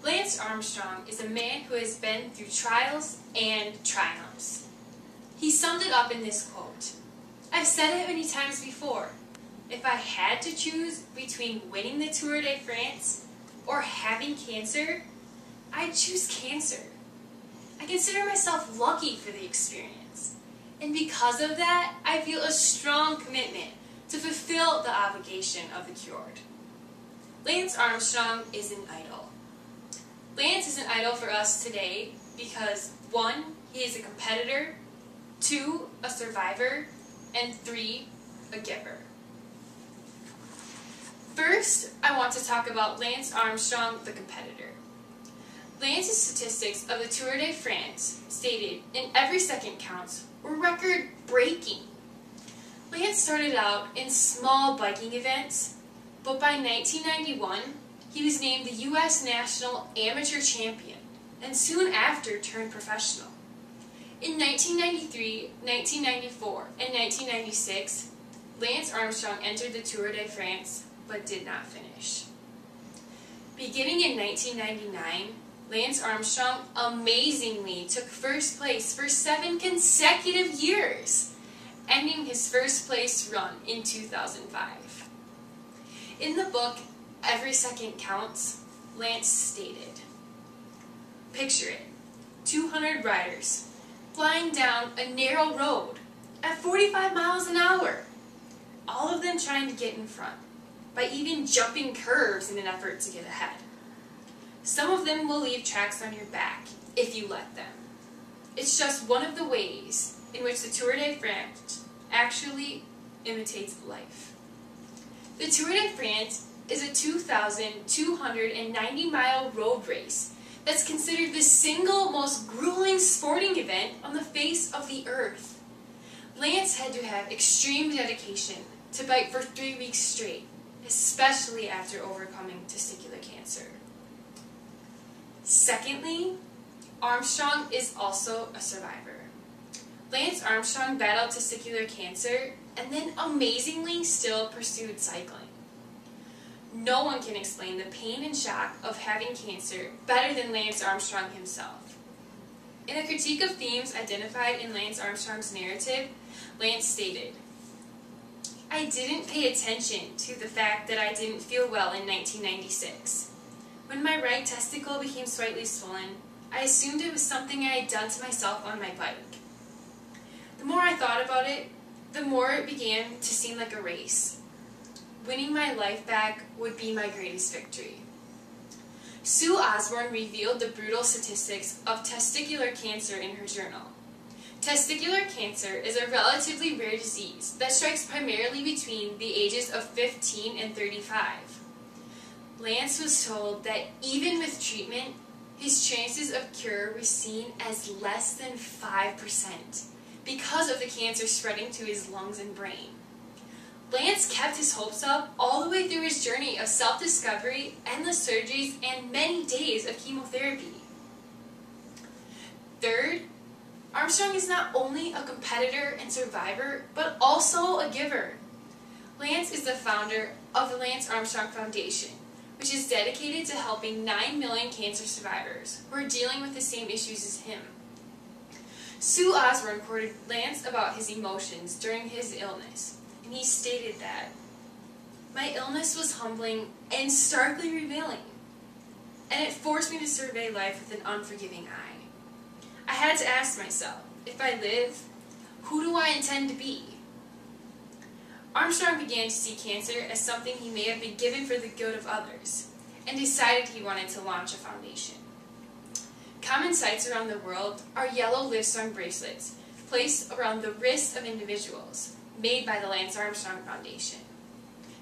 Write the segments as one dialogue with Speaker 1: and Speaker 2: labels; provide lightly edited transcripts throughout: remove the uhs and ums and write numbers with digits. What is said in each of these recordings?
Speaker 1: Lance Armstrong is a man who has been through trials and triumphs. He summed it up in this quote, "I've said it many times before. If I had to choose between winning the Tour de France or having cancer, I'd choose cancer. I consider myself lucky for the experience, and because of that, I feel a strong commitment to fulfill the obligation of the cured." Lance Armstrong is an idol. Lance is an idol for us today because 1, he is a competitor, 2, a survivor, and 3, a giver. First, I want to talk about Lance Armstrong, the competitor. Lance's statistics of the Tour de France, stated in every second counts, were record-breaking. Lance started out in small biking events, but by 1991, he was named the U.S. National Amateur Champion, and soon after turned professional. In 1993, 1994, and 1996, Lance Armstrong entered the Tour de France, but did not finish. Beginning in 1999, Lance Armstrong amazingly took first place for 7 consecutive years, ending his first place run in 2005. In the book, Every Second Counts, Lance stated, "Picture it, 200 riders flying down a narrow road at 45 miles an hour, all of them trying to get in front, by even jumping curves in an effort to get ahead. Some of them will leave tracks on your back, if you let them. It's just one of the ways in which the Tour de France actually imitates life." The Tour de France is a 2,290-mile road race that's considered the single most grueling sporting event on the face of the earth. Lance had to have extreme dedication to bike for 3 weeks straight, especially after overcoming testicular cancer. Secondly, Armstrong is also a survivor. Lance Armstrong battled testicular cancer and then amazingly still pursued cycling. No one can explain the pain and shock of having cancer better than Lance Armstrong himself. In a critique of themes identified in Lance Armstrong's narrative, Lance stated, "I didn't pay attention to the fact that I didn't feel well in 1996. When my right testicle became slightly swollen, I assumed it was something I had done to myself on my bike. The more I thought about it, the more it began to seem like a race. Winning my life back would be my greatest victory." Sue Osborne revealed the brutal statistics of testicular cancer in her journal. Testicular cancer is a relatively rare disease that strikes primarily between the ages of 15 and 35. Lance was told that even with treatment, his chances of cure were seen as less than 5% because of the cancer spreading to his lungs and brain. Lance kept his hopes up all the way through his journey of self-discovery, endless surgeries, and many days of chemotherapy. Third, Armstrong is not only a competitor and survivor, but also a giver. Lance is the founder of the Lance Armstrong Foundation, which is dedicated to helping 9 million cancer survivors who are dealing with the same issues as him. Sue Osborne quoted Lance about his emotions during his illness, and he stated that, "My illness was humbling and starkly revealing, and it forced me to survey life with an unforgiving eye. I had to ask myself, if I live, who do I intend to be?" Armstrong began to see cancer as something he may have been given for the good of others, and decided he wanted to launch a foundation. Common sights around the world are yellow Livestrong bracelets placed around the wrists of individuals, made by the Lance Armstrong Foundation.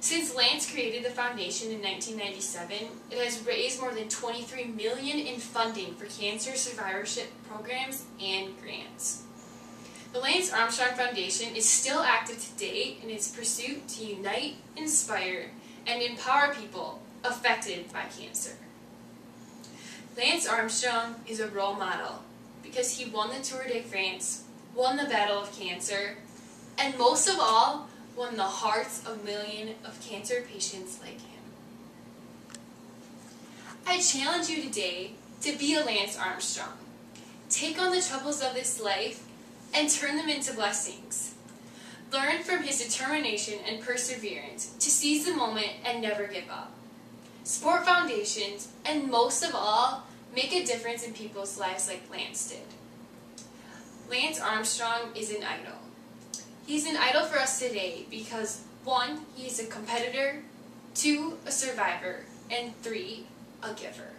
Speaker 1: Since Lance created the foundation in 1997, it has raised more than $23 million in funding for cancer survivorship programs and grants. The Lance Armstrong Foundation is still active today in its pursuit to unite, inspire, and empower people affected by cancer. Lance Armstrong is a role model because he won the Tour de France, won the battle of cancer, and most of all, won the hearts of millions of cancer patients like him. I challenge you today to be a Lance Armstrong. Take on the troubles of this life and turn them into blessings. Learn from his determination and perseverance to seize the moment and never give up. Support foundations, and most of all, make a difference in people's lives like Lance did. Lance Armstrong is an idol. He's an idol for us today because 1, he's a competitor, 2, a survivor, and 3, a giver.